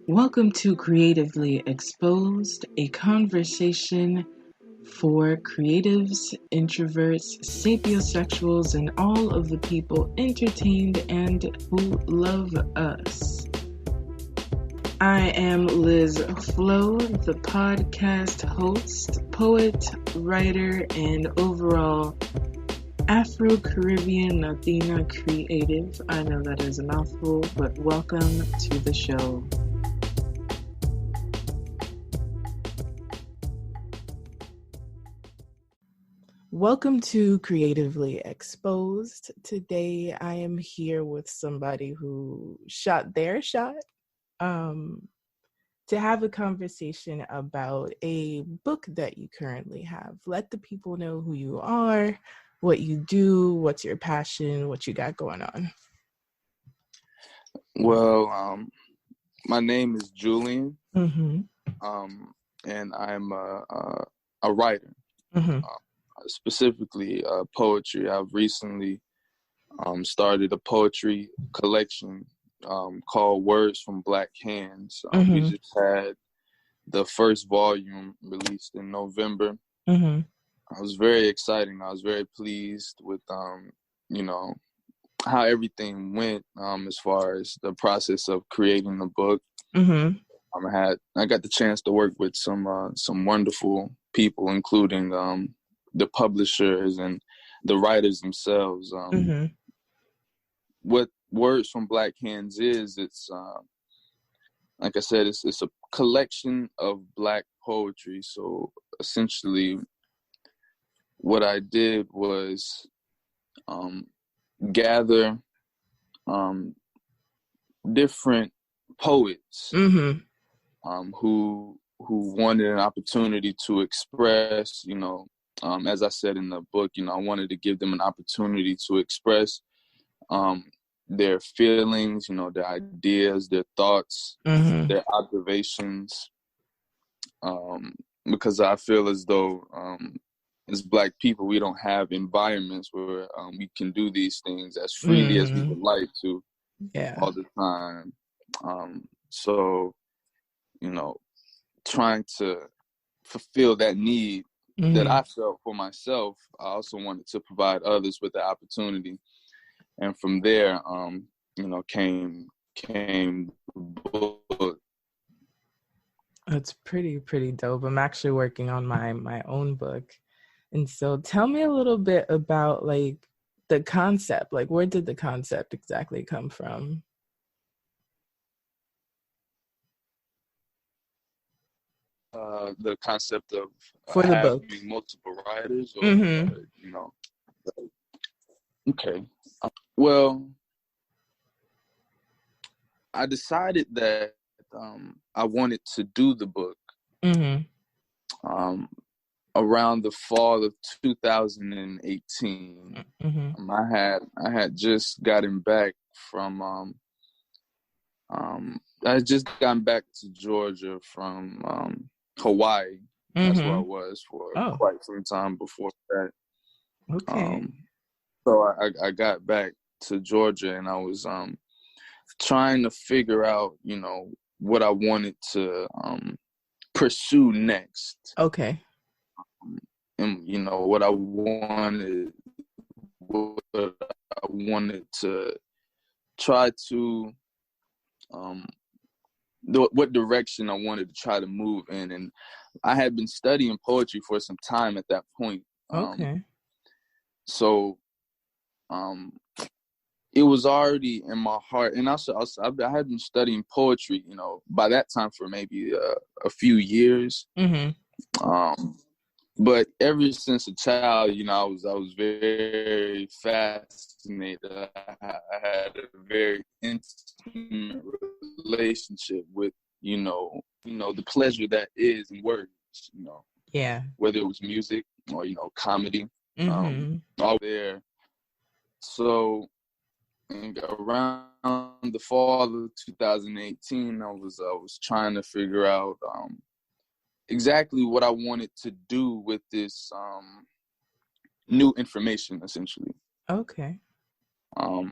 Welcome to Creatively Exposed, a conversation for creatives, introverts, sapiosexuals, and all of the people entertained and who love us. I am Liz Flo, the podcast host, poet, writer, and overall Afro-Caribbean Latina creative. I know that is a mouthful, but welcome to the show. Welcome to Creatively Exposed. Today I am here with somebody who shot their shot to have a conversation about a book that you currently have. Let the people know who you are, what you do, what's your passion, what you got going on. Well, my name is Julian, Mm-hmm. and I'm a writer, Mm-hmm. specifically poetry. I've recently started a poetry collection called Words from Black Hands. We just had the first volume released in November. Mm-hmm. It was very exciting. I was very pleased with, how everything went as far as the process of creating the book. Mm-hmm. I got the chance to work with some wonderful people, including the publishers and the writers themselves. What Words from Black Hands is, it's like I said, it's a collection of Black poetry. So essentially, what I did was gather different poets who wanted an opportunity to express, as I said in the book, I wanted to give them an opportunity to express their feelings, their ideas, their thoughts, their observations, because I feel as though as Black people, we don't have environments where we can do these things as freely as we would like to all the time. So, trying to fulfill that need that I felt for myself, I also wanted to provide others with the opportunity. And from there, came the book. That's pretty dope. I'm actually working on my own book. And so tell me a little bit about like the concept, like where did the concept exactly come from? The concept of For the having book. multiple writers, or okay. Well, I decided that I wanted to do the book around the fall of 2018. I had just gotten back from I had just gotten back to Georgia from Hawaii. That's where I was for quite some time before that. Okay. So I got back to Georgia, and I was trying to figure out, what I wanted to pursue next. Okay. And what I wanted to try to what direction I wanted to try to move in. And I had been studying poetry for some time at that point. Okay. So it was already in my heart. And also I had been studying poetry, by that time for maybe a few years. But ever since a child, I was very fascinated. I had a very intimate relationship with, the pleasure that is in words, Yeah. whether it was music or, comedy, all there. So around the fall of 2018, I was trying to figure out exactly what I wanted to do with this new information, essentially. Okay. And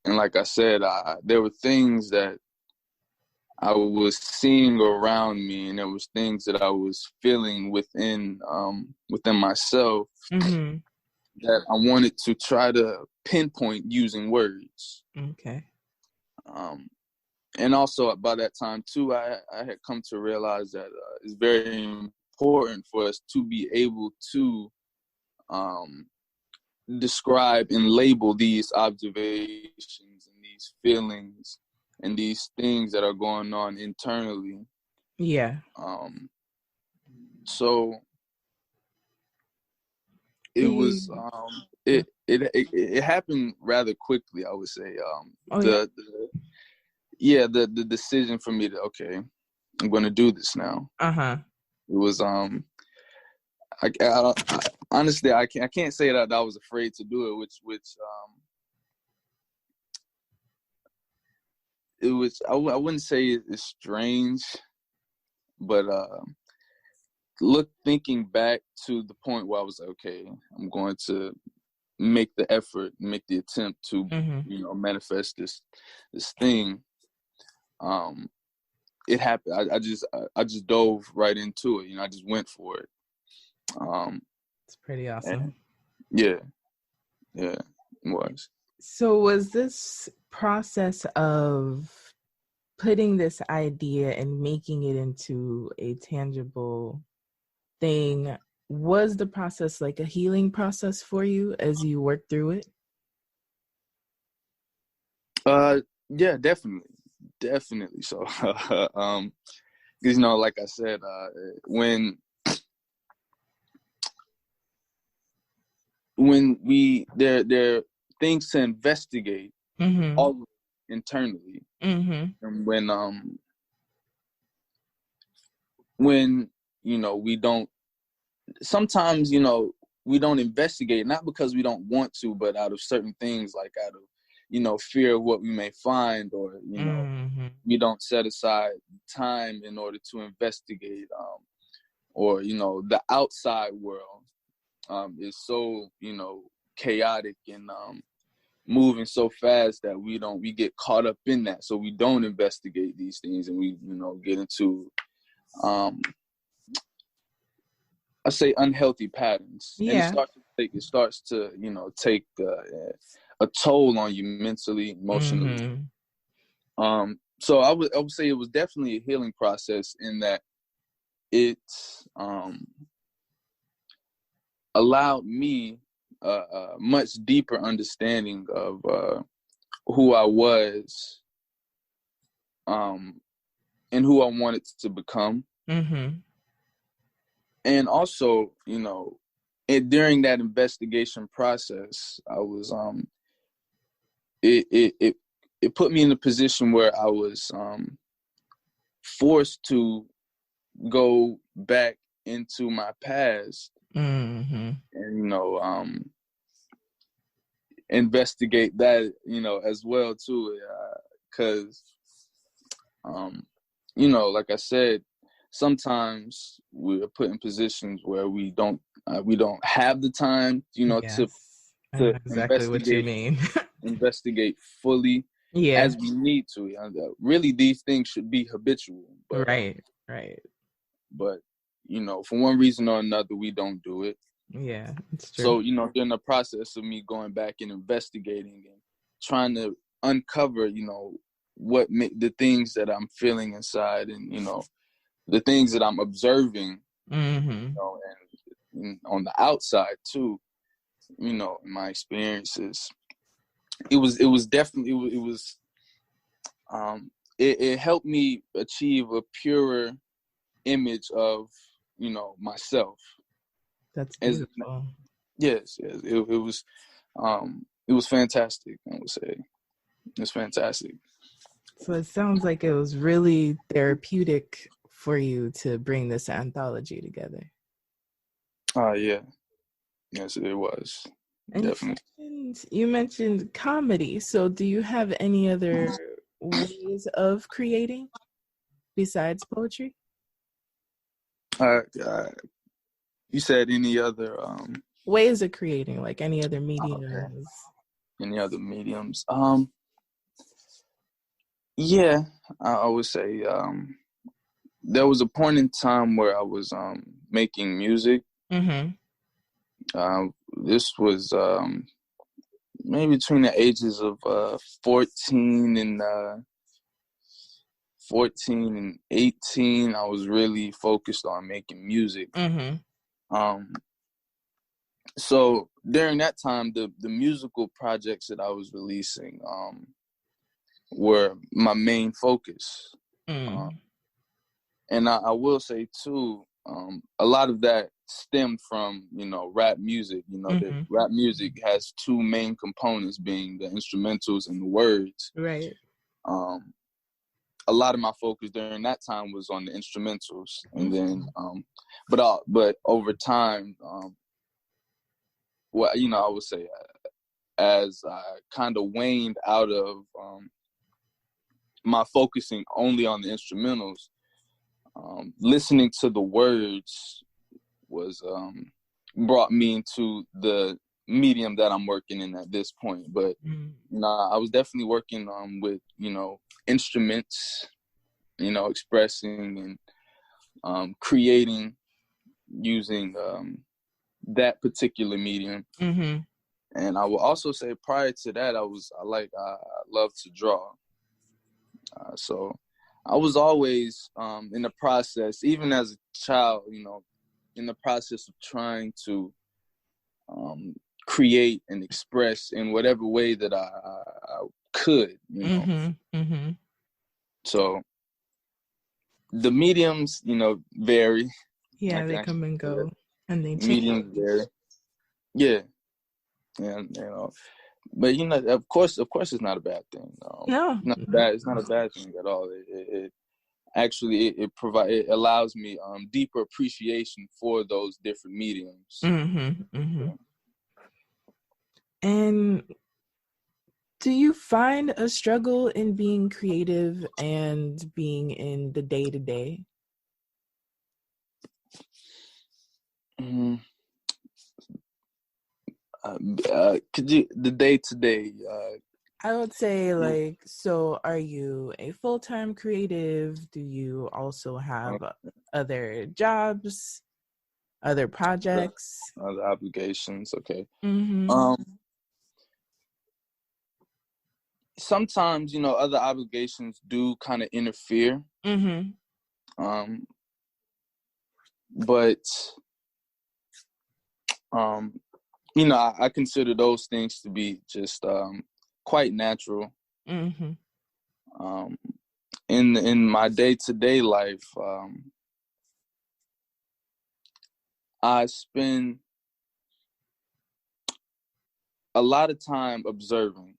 like I said, there were things that I was seeing around me, and there was things that I was feeling within myself that I wanted to try to pinpoint using words. Okay. And also by that time too, I had come to realize that it's very important for us to be able to describe and label these observations and these feelings and these things that are going on internally. Yeah. So it was it happened rather quickly, I would say. The decision for me to, okay, I'm going to do this now. It was I honestly I can't say that I was afraid to do it, which it was, I wouldn't say it's strange, but thinking back to the point where I was like, okay, I'm going to make the effort, make the attempt to manifest this thing. It happened. I just dove right into it. I just went for it. It's pretty awesome. Yeah, it was. So was this process of putting this idea and making it into a tangible thing, was the process like a healing process for you as you worked through it? Yeah, definitely. So, because like I said, when we there are things to investigate all internally, and when we don't, sometimes we don't investigate, not because we don't want to, but out of certain things, like out of fear of what we may find, or we don't set aside time in order to investigate, or the outside world is so chaotic and moving so fast that we get caught up in that, so we don't investigate these things, and we get into I say unhealthy patterns. And it starts to take a toll on you mentally, emotionally. So I would say it was definitely a healing process, in that it allowed me a much deeper understanding of who I was, and who I wanted to become. And also, during that investigation process, I was it put me in a position where I was forced to go back into my past and investigate that as well too, because like I said, sometimes we're put in positions where we don't have the time to exactly what you mean. investigate fully as we need to. Really, these things should be habitual, but, right but for one reason or another, we don't do it. Yeah, it's true. So during the process of me going back and investigating and trying to uncover what the things that I'm feeling inside, and the things that I'm observing, and on the outside too, in my experiences, it was definitely, it helped me achieve a purer image of myself. That's beautiful. Yes, it was fantastic. I would say it's fantastic. So it sounds like it was really therapeutic for you to bring this anthology together. Yeah. Yes, it was. And definitely. You mentioned comedy. So do you have any other ways of creating besides poetry? You said any other ways of creating, like any other mediums? Okay. Any other mediums? Yeah, I would say there was a point in time where I was making music. This was maybe between the ages of 14 and 18. I was really focused on making music. So during that time, the musical projects that I was releasing were my main focus. And I will say too, a lot of that stemmed from, rap music. The rap music has two main components, being the instrumentals and the words. Right. A lot of my focus during that time was on the instrumentals, and then, but over time, I would say, as I kind of waned out of my focusing only on the instrumentals, listening to the words was brought me into the medium that I'm working in at this point. But I was definitely working with instruments, expressing and creating using that particular medium. And I will also say, prior to that, I love to draw. So I was always in the process, even as a child, in the process of trying to create and express in whatever way that I could, So the mediums, vary. Yeah, they come and go, and they change. Mediums vary. Yeah. And, but of course, it's not a bad thing. No, it's not a bad thing at all. It actually it allows me deeper appreciation for those different mediums. And do you find a struggle in being creative and being in the day-to-day? Could you the day-to-day? I would say, so are you a full-time creative? Do you also have other jobs, other projects? Other obligations, okay. Sometimes, other obligations do kind of interfere. But, I consider those things to be just quite natural. In my day-to-day life, I spend a lot of time observing.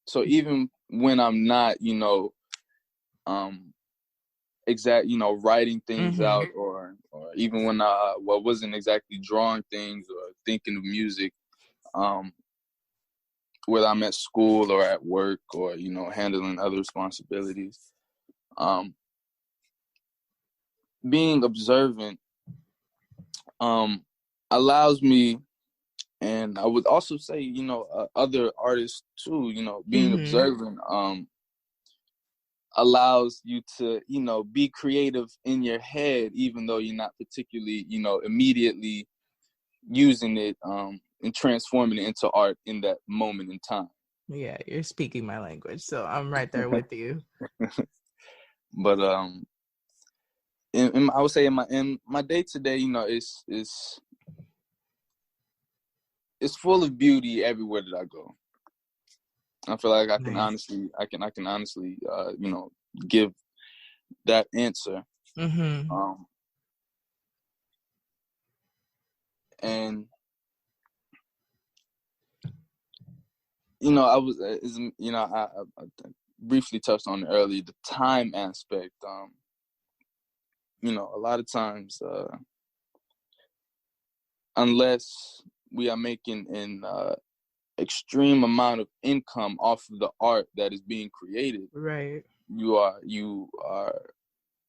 So even when I'm not, writing things out, or even when I wasn't exactly drawing things or thinking of music, whether I'm at school or at work or, handling other responsibilities, being observant allows me, and I would also say, other artists too, being observant allows you to, be creative in your head, even though you're not particularly, immediately using it and transforming it into art in that moment in time. Yeah, you're speaking my language, so I'm right there with you. But I would say in my day-to-day, it's full of beauty everywhere that I go. I feel like I can honestly, give that answer. And I was, I briefly touched on it earlier, the time aspect. A lot of times, unless we are making an extreme amount of income off of the art that is being created, right, you are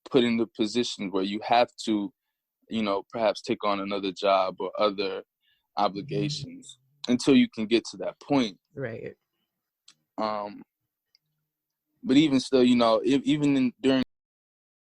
put in the position where you have to, perhaps take on another job or other obligations until you can get to that point. Right. but even still, you know, even during